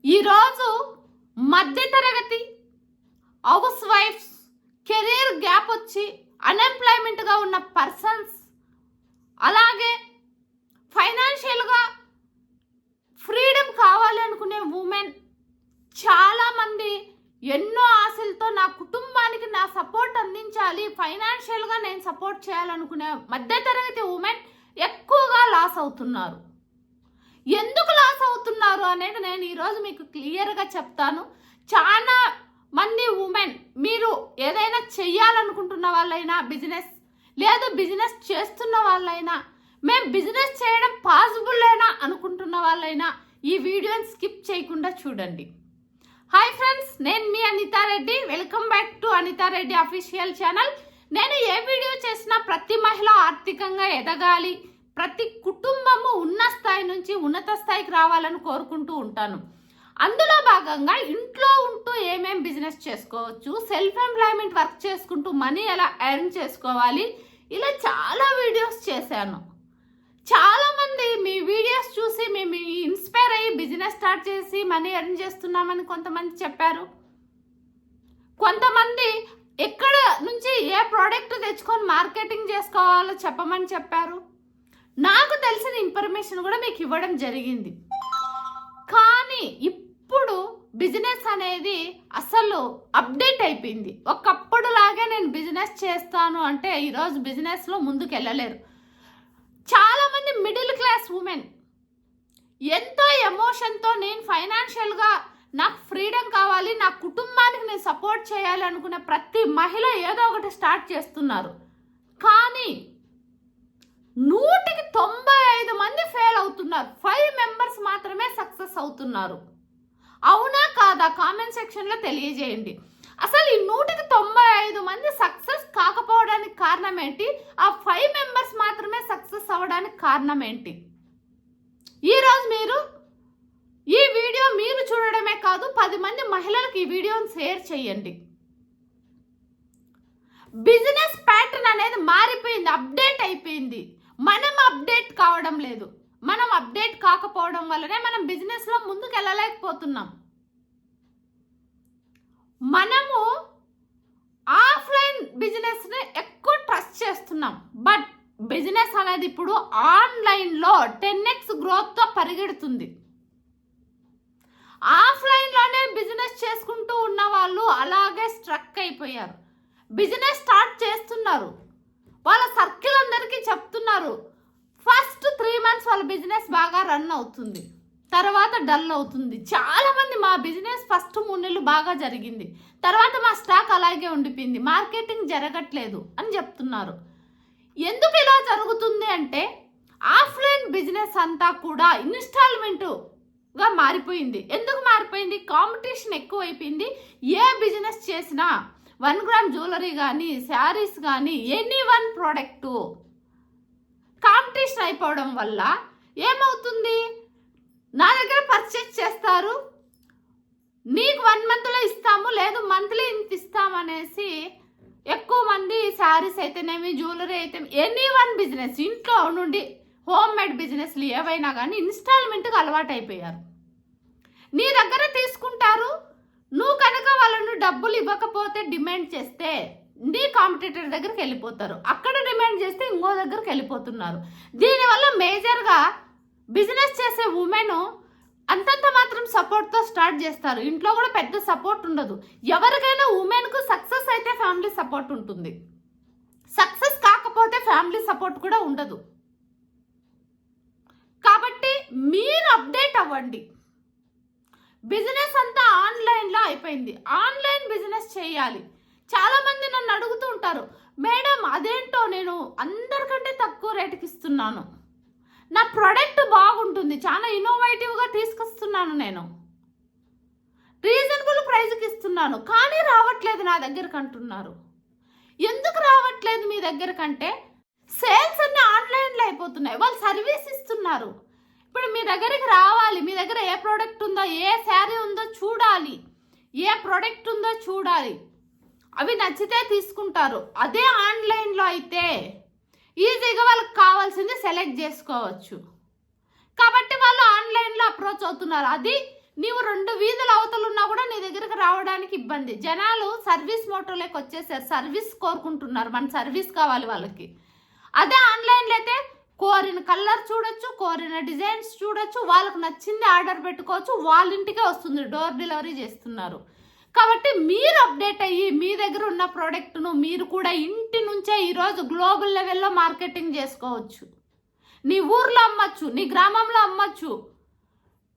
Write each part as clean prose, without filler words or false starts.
ఈరోజు మధ్యతరగతి house wives career gap వచ్చి అన్ఎంప్లాయ్మెంట్గా ఉన్న పర్సన్స్, అలాగే ఫైనాన్షియల్గా ఫ్రీడమ్ కావాలి అనుకునే ఉమెన్ చాలామంది ఎన్నో ఆశలతో నా కుటుంబానికి నా సపోర్ట్ అందించాలి, ఫైనాన్షియల్గా నేను సపోర్ట్ చేయాలనుకునే మధ్యతరగతి ఉమెన్ ఎక్కువగా లాస్ అవుతున్నారు. ఎందుకు లాస్ అవుతున్నారు అనేది నేను ఈరోజు మీకు క్లియర్గా చెప్తాను. చాలా మంది ఉమెన్ మీరు ఏదైనా చెయ్యాలనుకుంటున్న వాళ్ళైనా బిజినెస్, లేదా బిజినెస్ చేస్తున్న వాళ్ళైనా, మేము బిజినెస్ చేయడం పాసిబుల్లేనా అనుకుంటున్న వాళ్ళైనా ఈ వీడియోని స్కిప్ చేయకుండా చూడండి. హాయ్ ఫ్రెండ్స్, నేను మీ Anitha Reddy. Welcome back to Anitha Reddy official channel. నేను ఏ వీడియో చేసినా ప్రతి మహిళ ఆర్థికంగా ఎదగాలి, ప్రతి కుటుంబము ఉన్న స్థాయి నుంచి ఉన్నత స్థాయికి రావాలని కోరుకుంటూ ఉంటాను. అందులో భాగంగా ఇంట్లో ఉంటూ ఏమేం బిజినెస్ చేసుకోవచ్చు, సెల్ఫ్ ఎంప్లాయ్మెంట్ వర్క్ చేసుకుంటూ మనీ ఎలా ఎర్న్ చేసుకోవాలి, ఇలా చాలా వీడియోస్ చేశాను. చాలామంది మీ వీడియోస్ చూసి మేము ఇన్స్పైర్ అయ్యి బిజినెస్ స్టార్ట్ చేసి మనీ ఎర్న్ చేస్తున్నామని కొంతమంది చెప్పారు. కొంతమంది ఎక్కడ నుంచి ఏ ప్రోడక్ట్ తెచ్చుకొని మార్కెటింగ్ చేసుకోవాలో చెప్పమని చెప్పారు. నాకు తెలిసిన ఇన్ఫర్మేషన్ కూడా మీకు ఇవ్వడం జరిగింది. కానీ ఇప్పుడు బిజినెస్ అనేది అసలు అప్డేట్ అయిపోయింది. ఒకప్పుడులాగే నేను బిజినెస్ చేస్తాను అంటే ఈరోజు బిజినెస్లో ముందుకు వెళ్ళలేరు. చాలామంది మిడిల్ క్లాస్ ఉమెన్ ఎంతో ఎమోషన్తో నేను ఫైనాన్షియల్గా నాకు ఫ్రీడమ్ కావాలి, నా కుటుంబానికి నేను సపోర్ట్ చేయాలి అనుకునే ప్రతి మహిళ ఏదో ఒకటి స్టార్ట్ చేస్తున్నారు. కానీ 195 మంది ఫెయిల్ అవుతున్నారు, 5 మెంబర్స్ మాత్రమే సక్సెస్ అవుతున్నారు. అవునా కాదా కామెంట్ సెక్షన్లో తెలియజేయండి. అసలు ఈ 195 మంది సక్సెస్ కాకపోవడానికి కారణం ఏంటి? ఆ 5 మెంబర్స్ మాత్రమే సక్సెస్ అవ్వడానికి కారణం ఏంటి? ఈరోజు మీరు ఈ వీడియో మీరు చూడడమే కాదు, 10 మంది మహిళలకు ఈ వీడియోని షేర్ చేయండి. బిజినెస్ ప్యాటర్న్ అనేది మారిపోయింది, అప్డేట్ అయిపోయింది. మనం అప్డేట్ కావడం లేదు. మనం అప్డేట్ కాకపోవడం వల్లనే మనం బిజినెస్లో ముందుకు వెళ్ళలేకపోతున్నాం. మనము ఆఫ్లైన్ బిజినెస్ని ఎక్కువ ట్రస్ట్ చేస్తున్నాం. బట్ బిజినెస్ అనేది ఇప్పుడు ఆన్లైన్లో 10x గ్రోత్తో పరిగెడుతుంది. ఆఫ్లైన్లోనే బిజినెస్ చేసుకుంటూ ఉన్న వాళ్ళు అలాగే స్ట్రక్ అయిపోయారు. బిజినెస్ స్టార్ట్ చేస్తున్నారు, వాళ్ళ సర్కిల్ అందరికీ చెప్తున్నారు. ఫస్ట్ 3 మంత్స్ వాళ్ళ బిజినెస్ బాగా రన్ అవుతుంది, తర్వాత డల్ అవుతుంది. చాలామంది మా బిజినెస్ ఫస్ట్ 3 నెలలు బాగా జరిగింది, తర్వాత మా స్టాక్ అలాగే ఉండిపోయింది, మార్కెటింగ్ జరగట్లేదు అని చెప్తున్నారు. ఎందుకు ఇలా జరుగుతుంది అంటే ఆఫ్లైన్ బిజినెస్ అంతా కూడా ఇన్స్టాల్మెంట్గా మారిపోయింది. ఎందుకు మారిపోయింది? కాంపిటీషన్ ఎక్కువైపోయింది. ఏ బిజినెస్ చేసినా 1 గ్రామ్ జ్యువెలరీ కానీ, శారీస్ కానీ, ఎనీ వన్ ప్రోడక్టు కాంపిటీషన్ అయిపోవడం వల్ల ఏమవుతుంది? నా దగ్గర పర్చేజ్ చేస్తారు, నీకు 1 మంత్లో ఇస్తాము, లేదు మంత్లీ ఇంత ఇస్తామనేసి ఎక్కువ మంది శారీస్ అయితేనేమి, జ్యువెలరీ అయితే ఎనీ వన్ బిజినెస్, ఇంట్లో నుండి హోమ్ మేడ్ బిజినెస్లు ఏవైనా కానీ ఇన్స్టాల్మెంట్కి అలవాటు అయిపోయారు. నీ దగ్గర తీసుకుంటారు, నువ్వు కనుక వాళ్ళను డబ్బులు ఇవ్వకపోతే డిమాండ్ చేస్తే నీ కాంపిటీటర్ దగ్గరికి వెళ్ళిపోతారు, అక్కడ డిమాండ్ చేస్తే ఇంకో దగ్గరికి వెళ్ళిపోతున్నారు. దీనివల్ల మేజర్గా బిజినెస్ చేసే ఉమెన్ అంతంత మాత్రం సపోర్ట్తో స్టార్ట్ చేస్తారు. ఇంట్లో కూడా పెద్ద సపోర్ట్ ఉండదు. ఎవరికైనా ఉమెన్కు సక్సెస్ అయితే ఫ్యామిలీ సపోర్ట్ ఉంటుంది, సక్సెస్ కాకపోతే ఫ్యామిలీ సపోర్ట్ కూడా ఉండదు. కాబట్టి మీరు అప్డేట్ అవ్వండి. బిజినెస్ అంతా ఆన్లైన్లో అయిపోయింది, ఆన్లైన్ బిజినెస్ చేయాలి. చాలామంది నన్ను అడుగుతూ ఉంటారు, మేడం అదేంటో నేను అందరికంటే తక్కువ రేటుకి ఇస్తున్నాను, నా ప్రోడక్ట్ బాగుంటుంది, చాలా ఇన్నోవేటివ్గా తీసుకొస్తున్నాను, నేను రీజనబుల్ ప్రైస్కి ఇస్తున్నాను, కానీ రావట్లేదు నా దగ్గరకు అంటున్నారు. ఎందుకు రావట్లేదు మీ దగ్గరకంటే సేల్స్ అన్నీ ఆన్లైన్లో అయిపోతున్నాయి, వాళ్ళు సర్వీస్ ఇస్తున్నారు. ఇప్పుడు మీ దగ్గరికి రావాలి, మీ దగ్గర ఏ ప్రోడక్ట్ ఉందో, ఏ శారీ ఉందో చూడాలి, ఏ ప్రోడక్ట్ ఉందో చూడాలి, అవి నచ్చితే తీసుకుంటారు. అదే ఆన్లైన్లో అయితే ఈజీగా వాళ్ళకి కావాల్సింది సెలెక్ట్ చేసుకోవచ్చు. కాబట్టి వాళ్ళు ఆన్లైన్లో అప్రోచ్ అవుతున్నారు. అది నీవు 2 వీధుల అవతలు ఉన్నా కూడా నీ దగ్గరికి రావడానికి ఇబ్బంది. జనాలు సర్వీస్ మోటోలోకి వచ్చేసారు, సర్వీస్ కోరుకుంటున్నారు, మన సర్వీస్ కావాలి వాళ్ళకి. అదే ఆన్లైన్లో అయితే కోరిన కలర్ చూడొచ్చు, కోరిన డిజైన్స్ చూడొచ్చు, వాళ్ళకు నచ్చింది ఆర్డర్ పెట్టుకోవచ్చు, వాళ్ళ ఇంటికే వస్తుంది, డోర్ డెలివరీ చేస్తున్నారు. కాబట్టి మీరు అప్డేట్ అయ్యి మీ దగ్గర ఉన్న ప్రోడక్ట్ను మీరు కూడా ఇంటి నుంచే ఈరోజు గ్లోబల్ లెవెల్లో మార్కెటింగ్ చేసుకోవచ్చు. నీ ఊర్లో అమ్మచ్చు, నీ గ్రామంలో అమ్మచ్చు,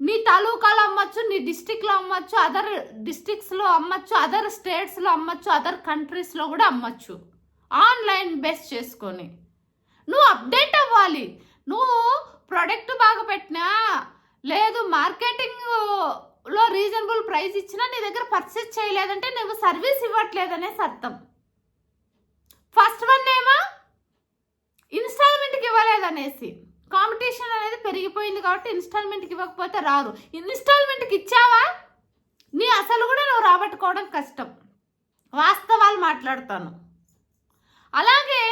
నీ తాలూకాలో అమ్మచ్చు, నీ డిస్టిక్లో అమ్మచ్చు, అదర్ డిస్టిక్స్లో అమ్మచ్చు, అదర్ స్టేట్స్లో అమ్మచ్చు, అదర్ కంట్రీస్లో కూడా అమ్మచ్చు. ఆన్లైన్ బేస్ చేసుకొని నువ్వు అప్డేట్ అవ్వాలి. నువ్వు ప్రోడక్ట్ బాగా పెట్టినా లేదు మార్కెటింగ్లో రీజనబుల్ ప్రైస్ ఇచ్చినా నీ దగ్గర పర్చేస్ చేయలేదంటే నువ్వు సర్వీస్ ఇవ్వట్లేదనేసి అర్థం. ఫస్ట్ వన్ ఏమో ఇన్స్టాల్మెంట్కి ఇవ్వలేదనేసి, కాంపిటీషన్ అనేది పెరిగిపోయింది కాబట్టి ఇన్స్టాల్మెంట్కి ఇవ్వకపోతే రారు. ఇన్స్టాల్మెంట్కి ఇచ్చావా నీ అసలు కూడా నువ్వు రాబట్టుకోవడం కష్టం. వాస్తవాలు మాట్లాడతాను. అలాగే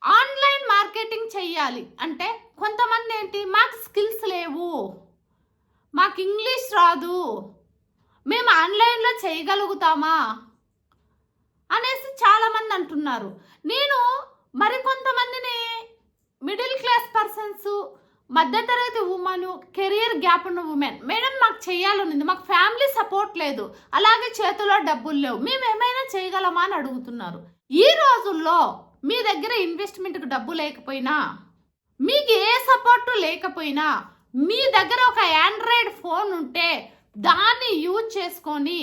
ఆన్లైన్ మార్కెటింగ్ చెయ్యాలి అంటే కొంతమంది ఏంటి, మాకు స్కిల్స్ లేవు, మాకు ఇంగ్లీష్ రాదు, మేము ఆన్లైన్లో చేయగలుగుతామా అనేసి చాలామంది అంటున్నారు. నేను మరికొంతమందిని మిడిల్ క్లాస్ పర్సన్స్, మధ్యతరగతి ఉమెన్, కెరియర్ గ్యాప్ ఉన్న ఉమెన్, మేడం మాకు చేయాలనుంది, మాకు ఫ్యామిలీ సపోర్ట్ లేదు, అలాగే చేతిలో డబ్బులు లేవు, మేము ఏమైనా చేయగలమా అని అడుగుతున్నారు. ఈ రోజుల్లో మీ దగ్గర ఇన్వెస్ట్మెంట్కి డబ్బు లేకపోయినా, మీకు ఏ సపోర్టు లేకపోయినా, మీ దగ్గర ఒక ఆండ్రాయిడ్ ఫోన్ ఉంటే దాన్ని యూజ్ చేసుకొని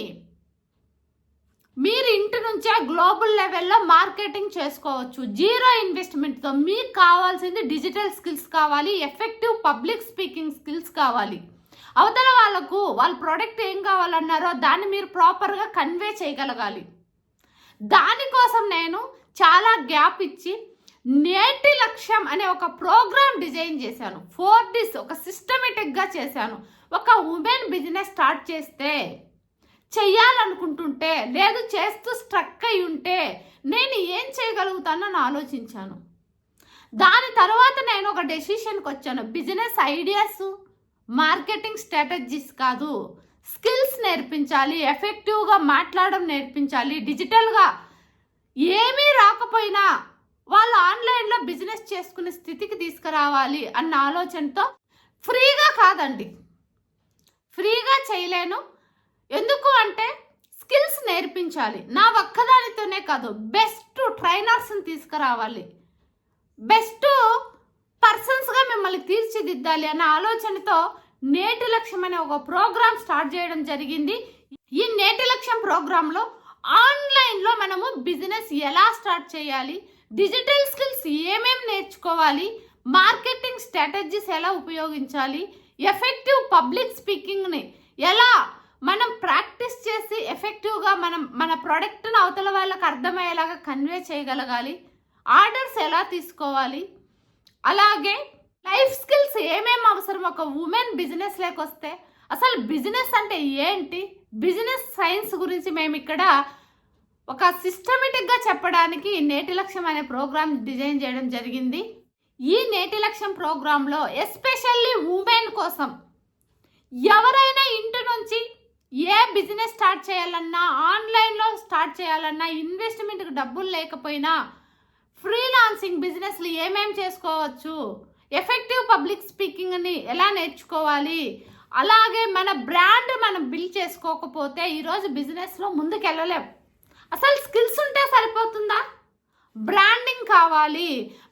మీరు ఇంటి నుంచే గ్లోబల్ లెవెల్లో మార్కెటింగ్ చేసుకోవచ్చు జీరో ఇన్వెస్ట్మెంట్తో. మీకు కావాల్సింది డిజిటల్ స్కిల్స్ కావాలి, ఎఫెక్టివ్ పబ్లిక్ స్పీకింగ్ స్కిల్స్ కావాలి. అవతల వాళ్ళకు వాళ్ళ ప్రోడక్ట్ ఏం కావాలన్నారో దాన్ని మీరు ప్రాపర్గా కన్వే చేయగలగాలి. దానికోసం నేను చాలా గ్యాప్ ఇచ్చి నేటి లక్ష్యం అనే ఒక ప్రోగ్రామ్ డిజైన్ చేశాను. 4Ds ఒక సిస్టమేటిక్గా చేశాను. ఒక ఉమెన్ బిజినెస్ స్టార్ట్ చేస్తే, చెయ్యాలనుకుంటుంటే, లేదు చేస్తూ స్ట్రక్ అయి ఉంటే నేను ఏం చేయగలుగుతానని ఆలోచించాను. దాని తర్వాత నేను ఒక డెసిషన్కి వచ్చాను. బిజినెస్ ఐడియాస్, మార్కెటింగ్ స్ట్రాటజీస్ కాదు, స్కిల్స్ నేర్పించాలి, ఎఫెక్టివ్గా మాట్లాడడం నేర్పించాలి. డిజిటల్గా ఏమీ రాకపోయినా వాళ్ళు ఆన్లైన్లో బిజినెస్ చేసుకునే స్థితికి తీసుకురావాలి అన్న ఆలోచనతో, ఫ్రీగా కాదండి, ఫ్రీగా చేయలేను. ఎందుకు అంటే స్కిల్స్ నేర్పించాలి. నా ఒక్కదానితోనే కాదు, బెస్ట్ ట్రైనర్స్ని తీసుకురావాలి, బెస్ట్ పర్సన్స్గా మిమ్మల్ని తీర్చిదిద్దాలి అన్న ఆలోచనతో నేటి లక్ష్యం అనే ఒక ప్రోగ్రామ్ స్టార్ట్ చేయడం జరిగింది. ఈ నేటి లక్ష్యం ప్రోగ్రాంలో ఆన్లైన్లో మనము బిజినెస్ ఎలా స్టార్ట్ చేయాలి, డిజిటల్ స్కిల్స్ ఏమేమి నేర్చుకోవాలి, మార్కెటింగ్ స్ట్రాటజీస్ ఎలా ఉపయోగించాలి, ఎఫెక్టివ్ పబ్లిక్ స్పీకింగ్ని ఎలా మనం ప్రాక్టీస్ చేసి ఎఫెక్టివ్గా మన ప్రోడక్ట్ను అవతల వాళ్ళకి అర్థమయ్యేలాగా కన్వే చేయగలగాలి, ఆర్డర్స్ ఎలా తీసుకోవాలి, అలాగే లైఫ్ స్కిల్స్ ఏమేమి అవసరం ఒక ఉమెన్ బిజినెస్ లేకొస్తే, అసలు బిజినెస్ అంటే ఏంటి, బిజినెస్ సైన్స్ గురించి మేము ఇక్కడ ఒక సిస్టమేటిక్గా చెప్పడానికి నేటి లక్ష్యం అనే ప్రోగ్రామ్ డిజైన్ చేయడం జరిగింది. ఈ నేటి లక్ష్యం ప్రోగ్రాంలో ఎస్పెషల్లీ ఉమెన్ కోసం, ఎవరైనా ఇంటి నుంచి ఏ బిజినెస్ స్టార్ట్ చేయాలన్నా, ఆన్లైన్లో స్టార్ట్ చేయాలన్నా, ఇన్వెస్ట్మెంట్కి డబ్బులు లేకపోయినా ఫ్రీలాన్సింగ్ బిజినెస్లు ఏమేమి చేసుకోవచ్చు, ఎఫెక్టివ్ పబ్లిక్ స్పీకింగ్ని ఎలా నేర్చుకోవాలి, అలాగే మన బ్రాండ్ మనం బిల్డ్ చేసుకోకపోతే ఈరోజు బిజినెస్లో ముందుకు వెళ్ళలేం. అసలు స్కిల్స్ ఉంటే సరిపోతుందా? బ్రాండింగ్ కావాలి.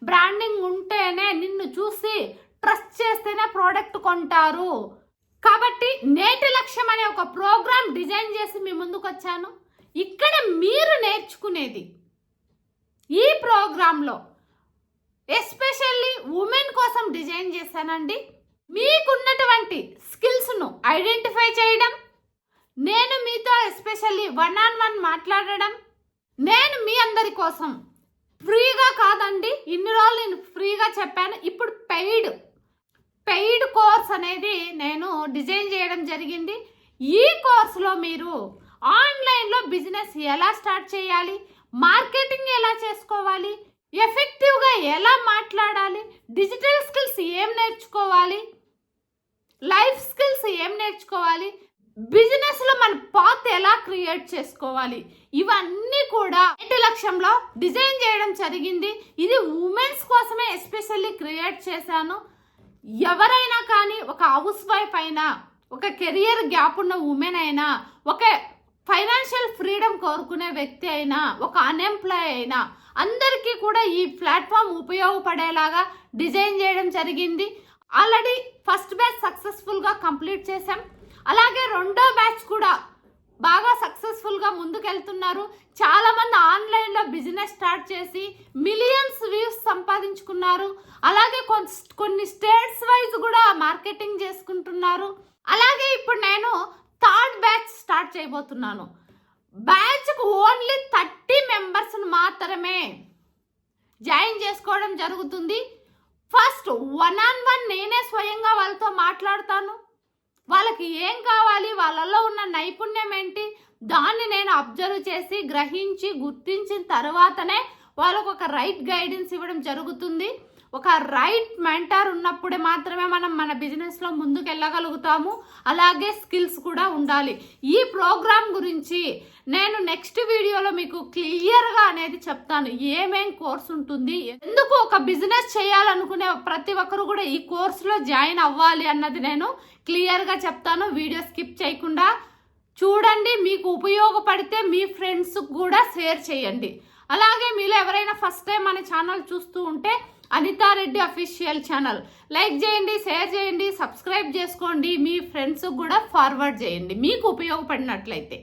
బ్రాండింగ్ ఉంటేనే నిన్ను చూసి ట్రస్ట్ చేస్తేనే ప్రోడక్ట్ కొంటారు. కాబట్టి నేటి లక్ష్యం అనే ఒక ప్రోగ్రామ్ డిజైన్ చేసి మీ ముందుకు వచ్చాను. ఇక్కడ మీరు నేర్చుకునేది ఈ ప్రోగ్రాంలో ఎస్పెషల్లీ ఉమెన్ కోసం డిజైన్ చేశానండి. మీకున్నటువంటి స్కిల్స్ను ఐడెంటిఫై చేయడం, నేను మీతో ఎస్పెషల్లీ 1-on-1 మాట్లాడడం, నేను మీ అందరి కోసం ఫ్రీగా కాదండి, ఇన్ని రోజులు నేను ఫ్రీగా చెప్పాను, ఇప్పుడు పెయిడ్ కోర్స్ అనేది నేను డిజైన్ చేయడం జరిగింది. ఈ కోర్సులో మీరు ఆన్లైన్లో బిజినెస్ ఎలా స్టార్ట్ చేయాలి, మార్కెటింగ్ ఎలా చేసుకోవాలి, ఎఫెక్టివ్గా ఎలా మాట్లాడాలి, డిజిటల్ స్కిల్స్ ఏం నేర్చుకోవాలి, లైఫ్ స్కిల్స్ ఏం నేర్చుకోవాలి, బిజినెస్లో మన పాత్ ఎలా క్రియేట్ చేసుకోవాలి, ఇవన్నీ కూడా ఇంటి లక్ష్యంలో డిజైన్ చేయడం జరిగింది. ఇది ఉమెన్స్ కోసమే ఎస్పెషల్లీ క్రియేట్ చేశాను. ఎవరైనా కానీ, ఒక హౌస్ వైఫ్ అయినా, ఒక కెరియర్ గ్యాప్ ఉన్న ఉమెన్ అయినా, ఒక ఫైనాన్షియల్ ఫ్రీడమ్ కోరుకునే వ్యక్తి అయినా, ఒక అన్ఎంప్లాయ్ అయినా, అందరికీ కూడా ఈ ప్లాట్ఫామ్ ఉపయోగపడేలాగా డిజైన్ చేయడం జరిగింది. ఆల్రెడీ ఫస్ట్ బ్యాచ్ సక్సెస్ఫుల్గా కంప్లీట్ చేశాం. అలాగే రెండో బ్యాచ్ కూడా బాగా సక్సెస్ఫుల్గా ముందుకెళ్తున్నారు. చాలామంది ఆన్లైన్లో బిజినెస్ స్టార్ట్ చేసి మిలియన్స్ వ్యూస్ సంపాదించుకున్నారు. అలాగే కొన్ని స్టేట్స్ వైజ్ కూడా మార్కెటింగ్ చేసుకుంటున్నారు. అలాగే ఇప్పుడు నేను థర్డ్ బ్యాచ్ స్టార్ట్ చేయబోతున్నాను. బ్యాచ్కు ఓన్లీ 30 మెంబర్స్ను మాత్రమే జాయిన్ చేసుకోవడం జరుగుతుంది. ఫస్ట్ 1-on-1 నేనే స్వయంగా వాళ్ళతో మాట్లాడతాను. వాళ్ళకి ఏం కావాలి, వాళ్ళలో ఉన్న నైపుణ్యం ఏంటి, దాన్ని నేను అబ్జర్వ్ చేసి గ్రహించి గుర్తించిన తర్వాతనే వాళ్ళకు ఒక రైట్ గైడెన్స్ ఇవ్వడం జరుగుతుంది. ఒక రైట్ మెంటర్ ఉన్నప్పుడే మాత్రమే మనం మన బిజినెస్లో ముందుకు వెళ్ళగలుగుతాము. అలాగే స్కిల్స్ కూడా ఉండాలి. ఈ ప్రోగ్రామ్ గురించి నేను నెక్స్ట్ వీడియోలో మీకు క్లియర్గా అనేది చెప్తాను. ఏమేం కోర్స్ ఉంటుంది, ఎందుకు ఒక బిజినెస్ చేయాలనుకునే ప్రతి ఒక్కరు కూడా ఈ కోర్సులో జాయిన్ అవ్వాలి అన్నది నేను క్లియర్గా చెప్తాను. వీడియో స్కిప్ చేయకుండా చూడండి. మీకు ఉపయోగపడితే మీ ఫ్రెండ్స్కి కూడా షేర్ చేయండి. అలాగే మీలో ఎవరైనా ఫస్ట్ టైం మన ఛానల్ చూస్తూ ఉంటే Anitha Reddy official channel like చేయండి, షేర్ చేయండి, సబ్స్క్రైబ్ చేసుకోండి. మీ ఫ్రెండ్స్కి కూడా ఫార్వర్డ్ చేయండి మీకు ఉపయోగపడినట్లయితే.